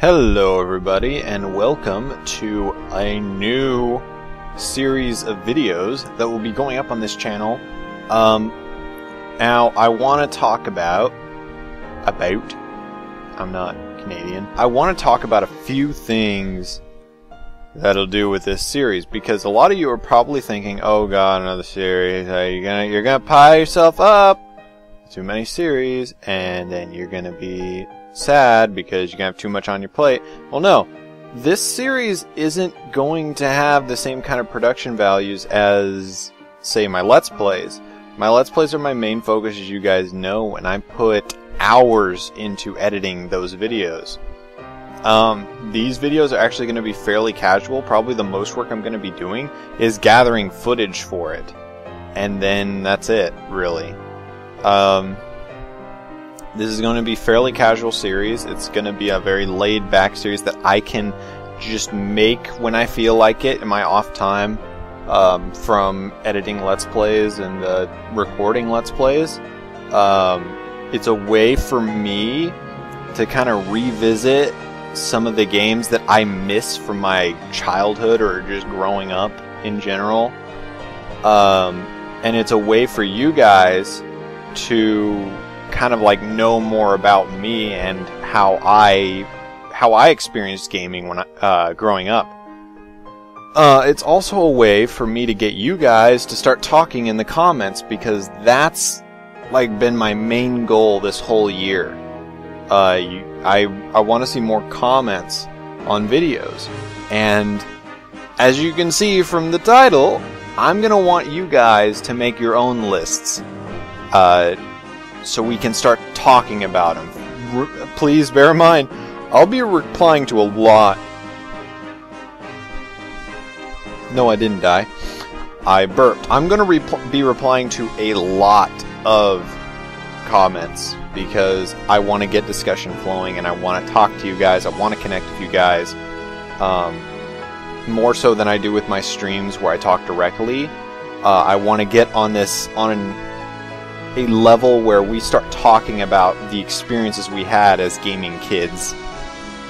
Hello everybody, and welcome to a new series of videos that will be going up on this channel. Now I want to talk about I'm not Canadian. I want to talk about a few things that'll do with this series, because a lot of you are probably thinking, oh god, another series, you're gonna pile yourself up too many series, and then you're gonna be sad because you're gonna have too much on your plate. Well, no, this series isn't going to have the same kind of production values as, say, my Let's Plays. My Let's Plays are my main focus, as you guys know, and I put hours into editing those videos. These videos are actually going to be fairly casual. Probably the most work I'm going to be doing is gathering footage for it, and then that's it, really. This is going to be a fairly casual series. It's going to be a very laid-back series that I can just make when I feel like it in my off time, from editing Let's Plays and recording Let's Plays. It's a way for me to kind of revisit some of the games that I miss from my childhood or just growing up in general. And it's a way for you guys to kind of like know more about me and how I experienced gaming when growing up. It's also a way for me to get you guys to start talking in the comments, because that's like been my main goal this whole year. I want to see more comments on videos, and as you can see from the title, I'm gonna want you guys to make your own lists. So we can start talking about them. Please bear in mind, I'll be replying to a lot. No, I didn't die. I burped. I'm going to be replying to a lot of comments, because I want to get discussion flowing, and I want to talk to you guys. I want to connect with you guys. More so than I do with my streams where I talk directly. I want to get on a level where we start talking about the experiences we had as gaming kids,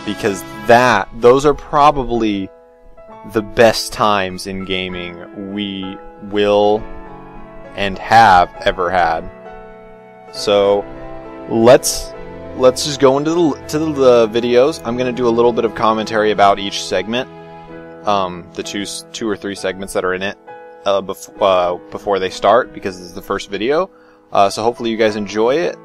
because those are probably the best times in gaming we will and have ever had. So let's just go into the videos. I'm going to do a little bit of commentary about each segment, the two or three segments that are in it before they start, because this is the first video. So hopefully you guys enjoy it,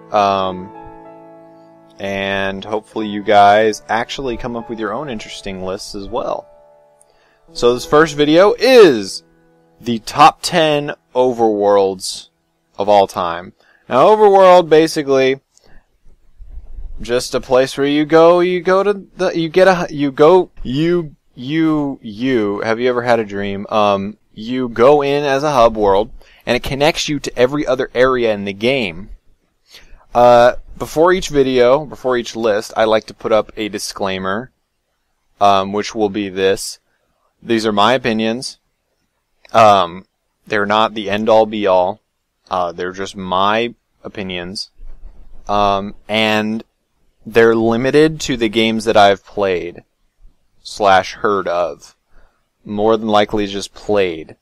and hopefully you guys actually come up with your own interesting lists as well. So this first video is the top 10 overworlds of all time. Now, overworld, basically, just a place where you go to have you ever had a dream? You go in as a hub world, and it connects you to every other area in the game. Before each video, before each list, I like to put up a disclaimer, which will be this. These are my opinions. They're not the end-all, be-all. They're just my opinions. And they're limited to the games that I've played / heard of. More than likely just played.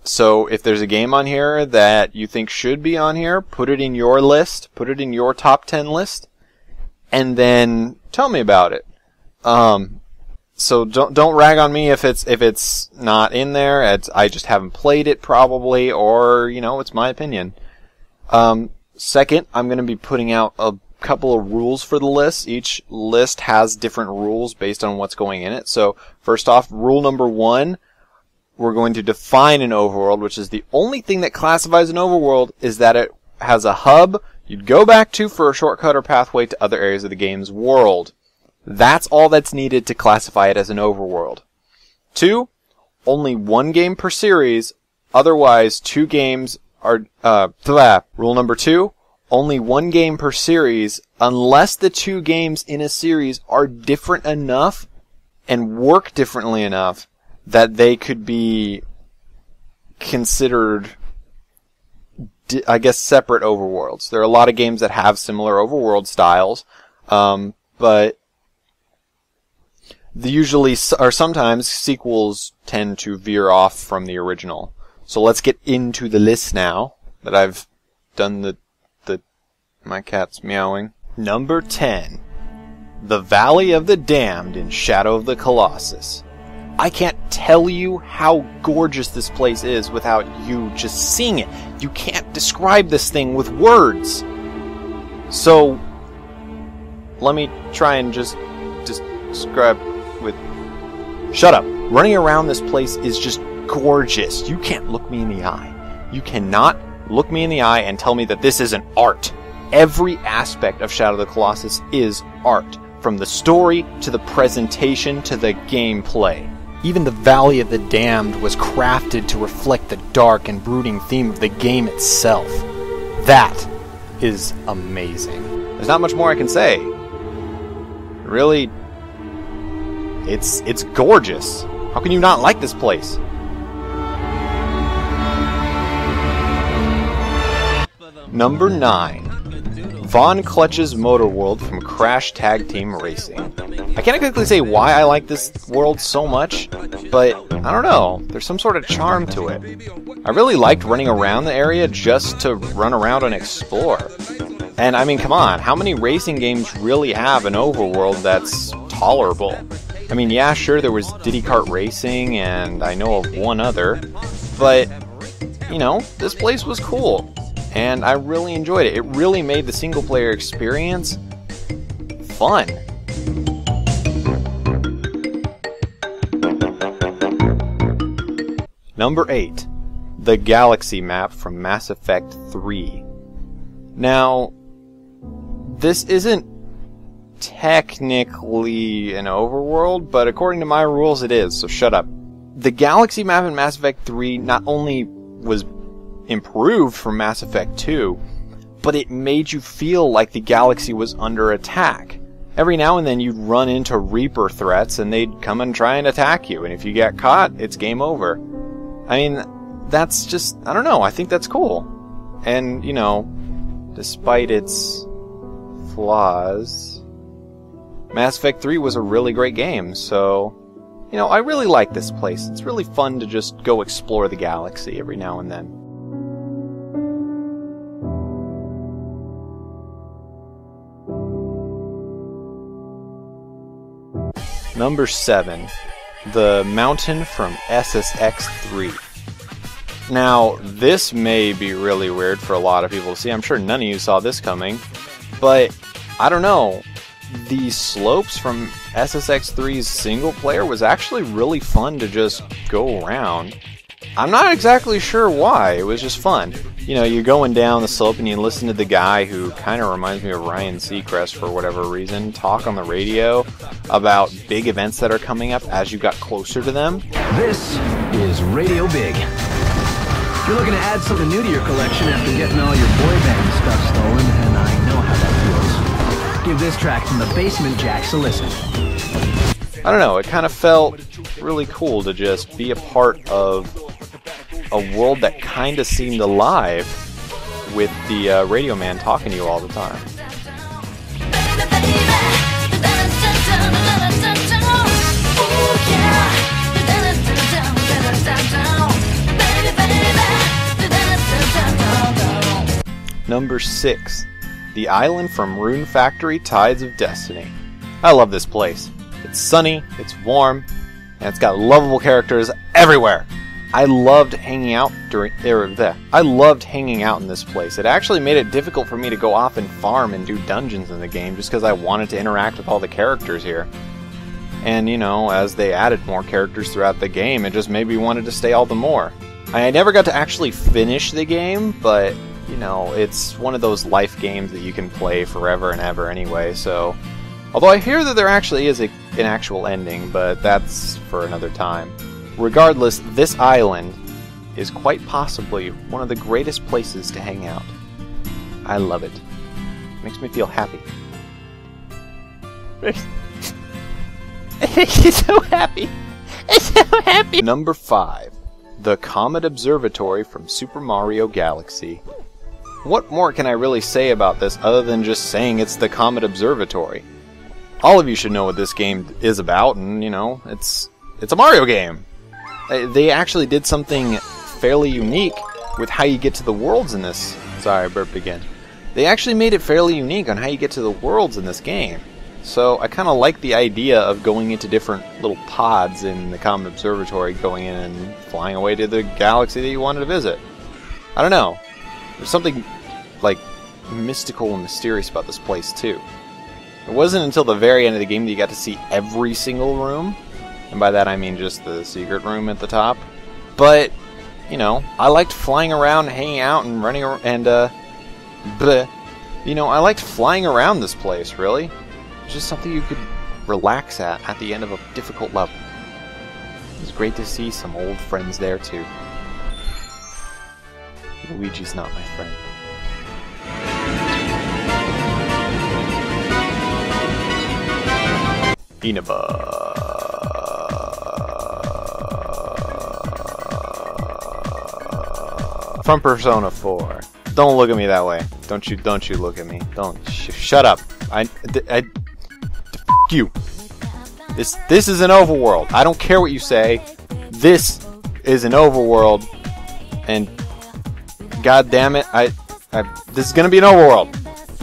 So if there's a game on here that you think should be on here, put it in your list, put it in your top 10 list, and then tell me about it. So don't rag on me if it's not in there. I just haven't played it probably, or it's my opinion. Second, I'm going to be putting out a couple of rules for the list. Each list has different rules based on what's going in it. So first off, rule number 1. We're going to define an overworld, which is the only thing that classifies an overworld is that it has a hub you'd go back to for a shortcut or pathway to other areas of the game's world. That's all that's needed to classify it as an overworld. 2, only one game per series, otherwise 2 games are, rule number 2, only one game per series, unless the 2 games in a series are different enough and work differently enough that they could be considered, I guess, separate overworlds. There are a lot of games that have similar overworld styles, but sometimes sequels tend to veer off from the original. So let's get into the list now that I've done my cat's meowing. Number 10. The Valley of the Damned in Shadow of the Colossus. I can't tell you how gorgeous this place is without you just seeing it. You can't describe this thing with words. So, let me try and just describe with... Shut up. Running around this place is just gorgeous. You can't look me in the eye. You cannot look me in the eye and tell me that this isn't art. Every aspect of Shadow of the Colossus is art. From the story, to the presentation, to the gameplay. Even the Valley of the Damned was crafted to reflect the dark and brooding theme of the game itself. That is amazing. There's not much more I can say. Really, it's gorgeous. How can you not like this place? Number 9. Vaughns Motoworld from Crash Tag Team Racing. I can't exactly say why I like this world so much, but I don't know, there's some sort of charm to it. I really liked running around the area just to run around and explore. And I mean, come on, how many racing games really have an overworld that's tolerable? I mean, yeah, sure, there was Diddy Kart Racing, and I know of one other, but, you know, this place was cool. And I really enjoyed it. It really made the single-player experience fun. Number 8. The Galaxy Map from Mass Effect 3. Now, this isn't technically an overworld, but according to my rules it is, so shut up. The Galaxy Map in Mass Effect 3 not only was improved from Mass Effect 2, but it made you feel like the galaxy was under attack. Every now and then you'd run into Reaper threats and they'd come and try and attack you, and if you get caught, it's game over. I mean, that's just, I don't know, I think that's cool. And, you know, despite its flaws, Mass Effect 3 was a really great game, so, you know, I really like this place. It's really fun to just go explore the galaxy every now and then. Number 7. The Mountain from SSX3. Now, this may be really weird for a lot of people to see. I'm sure none of you saw this coming. But, I don't know. The slopes from SSX3's single player was actually really fun to just go around. I'm not exactly sure why. It was just fun. You know, you're going down the slope and you listen to the guy who kind of reminds me of Ryan Seacrest for whatever reason, talk on the radio about big events that are coming up as you got closer to them. This is Radio Big. If you're looking to add something new to your collection after getting all your boy band stuff stolen, and I know how that feels, give this track from the Basement Jacks a listen. I don't know, it kind of felt really cool to just be a part of a world that kind of seemed alive with the radio man talking to you all the time. Number 6. The Island from Rune Factory Tides of Destiny. I love this place. It's sunny, it's warm, and it's got lovable characters everywhere. I loved hanging out I loved hanging out in this place. It actually made it difficult for me to go off and farm and do dungeons in the game just because I wanted to interact with all the characters here. And, you know, as they added more characters throughout the game, it just made me wanted to stay all the more. I never got to actually finish the game, but, you know, it's one of those life games that you can play forever and ever anyway, so... Although I hear that there actually is an actual ending, but that's for another time. Regardless, this island is quite possibly one of the greatest places to hang out. I love it. It makes me feel happy. It makes me so happy. It's so happy. Number 5. The Comet Observatory from Super Mario Galaxy. What more can I really say about this other than just saying it's the Comet Observatory? all of you should know what this game is about, and, you know, it's a Mario game. They actually did something fairly unique with how you get to the worlds in this. Sorry, I burped again. They actually made it fairly unique on how you get to the worlds in this game. So I kind of like the idea of going into different little pods in the Comet Observatory, going in and flying away to the galaxy that you wanted to visit. I don't know. There's something, like, mystical and mysterious about this place, too. It wasn't until the very end of the game that you got to see every single room. And by that I mean just the secret room at the top. But, you know, I liked flying around, hanging out, and running around, and, you know, I liked flying around this place, really. It's just something you could relax at the end of a difficult level. It was great to see some old friends there, too. Luigi's not my friend. Inaba. From Persona 4. Don't look at me that way. Don't you look at me. Don't. Shut up. F*** you. This is an overworld. I don't care what you say. This is an overworld. And god damn it, this is gonna be an overworld.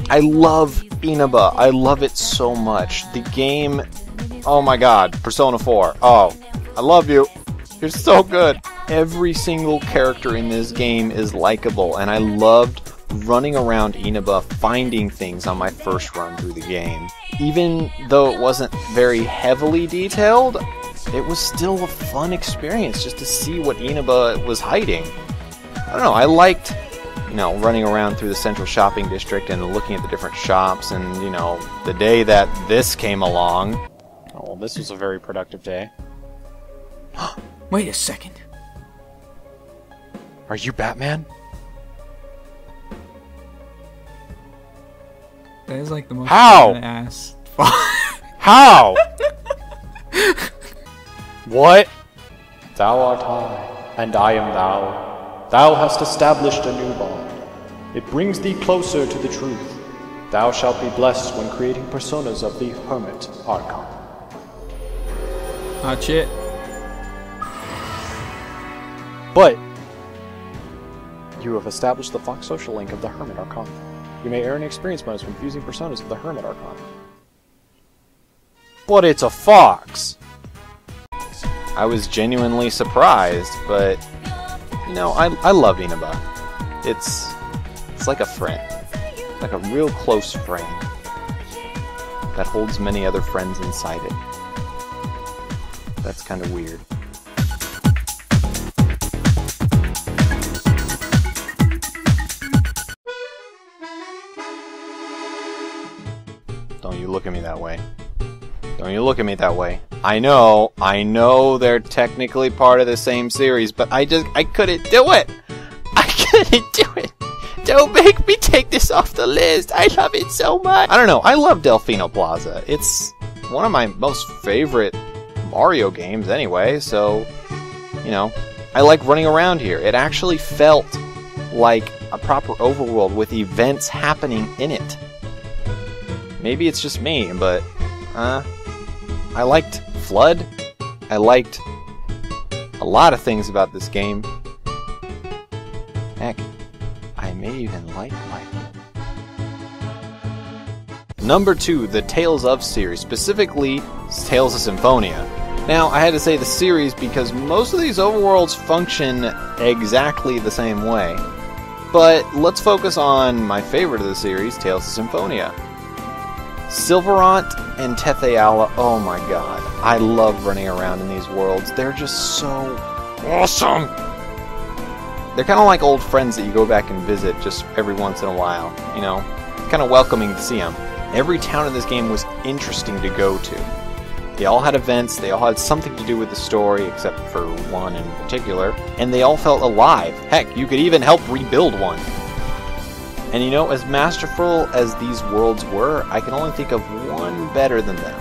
I love Inaba. I love it so much. The game, oh my god, Persona 4. Oh, I love you. You're so good. Every single character in this game is likable, and I loved running around Inaba finding things on my first run through the game. Even though it wasn't very heavily detailed, it was still a fun experience just to see what Inaba was hiding. I don't know, I liked, you know, running around through the central shopping district and looking at the different shops, and, you know, the day that this came along. Oh, well, this was a very productive day. Wait a second. Are you Batman? That is like the most How? ass. How? What? Thou art I, and I am thou. Thou hast established a new bond. It brings thee closer to the truth. Thou shalt be blessed when creating personas of the Hermit Archon. Oh shit. But you have established the Fox social link of the Hermit Archon. You may earn experience bonus when fusing personas of the Hermit Archon. But it's a fox! I was genuinely surprised, but, you know, I love Inaba. It's like a friend. Like a real close friend. That holds many other friends inside it. That's kind of weird. Don't you look at me that way. Don't you look at me that way. I know they're technically part of the same series, but I couldn't do it! I couldn't do it! Don't make me take this off the list! I love it so much! I don't know, I love Delfino Plaza. It's one of my most favorite Mario games anyway, so, you know, I like running around here. It actually felt like a proper overworld with events happening in it. Maybe it's just me, but, I liked Flood. I liked a lot of things about this game. Heck, I may even like light. Number 2, the Tales of series, specifically Tales of Symphonia. Now, I had to say the series because most of these overworlds function exactly the same way. But let's focus on my favorite of the series, Tales of Symphonia. Silverant and Tetheala, oh my god. I love running around in these worlds. They're just so awesome! They're kind of like old friends that you go back and visit just every once in a while, you know? Kind of welcoming to see them. Every town in this game was interesting to go to. They all had events, they all had something to do with the story, except for one in particular, and they all felt alive. Heck, you could even help rebuild one. And you know, as masterful as these worlds were, I can only think of one better than them.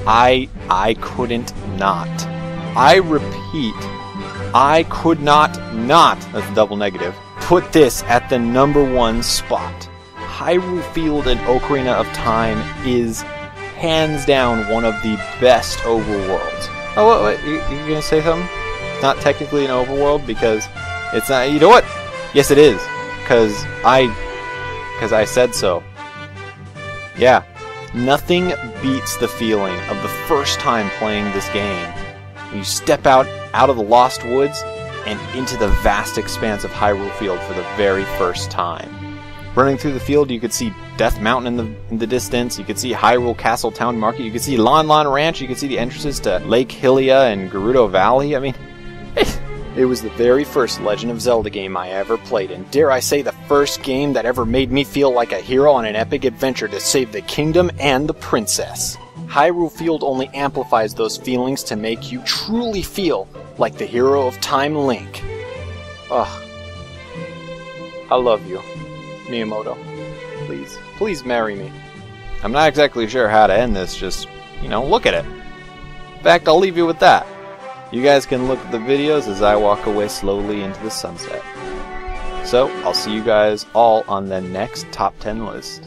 I couldn't not. I repeat, I could not, that's a double negative, put this at the #1 spot. Hyrule Field and Ocarina of Time is hands down one of the best overworlds. Oh, what, you gonna say something? It's not technically an overworld because it's not, you know what? Yes it is, because I said so. Yeah, nothing beats the feeling of the first time playing this game. When you step out of the Lost Woods and into the vast expanse of Hyrule Field for the very first time. Running through the field, you could see Death Mountain in the distance, you could see Hyrule Castle Town Market, you could see Lon Lon Ranch, you could see the entrances to Lake Hylia and Gerudo Valley. I mean, it was the very first Legend of Zelda game I ever played, and dare I say the first game that ever made me feel like a hero on an epic adventure to save the kingdom and the princess. Hyrule Field only amplifies those feelings to make you truly feel like the hero of time, Link. Ugh. I love you, Miyamoto. Please marry me. I'm not exactly sure how to end this, just, look at it. In fact, I'll leave you with that. You guys can look at the videos as I walk away slowly into the sunset. So, I'll see you guys all on the next top 10 list.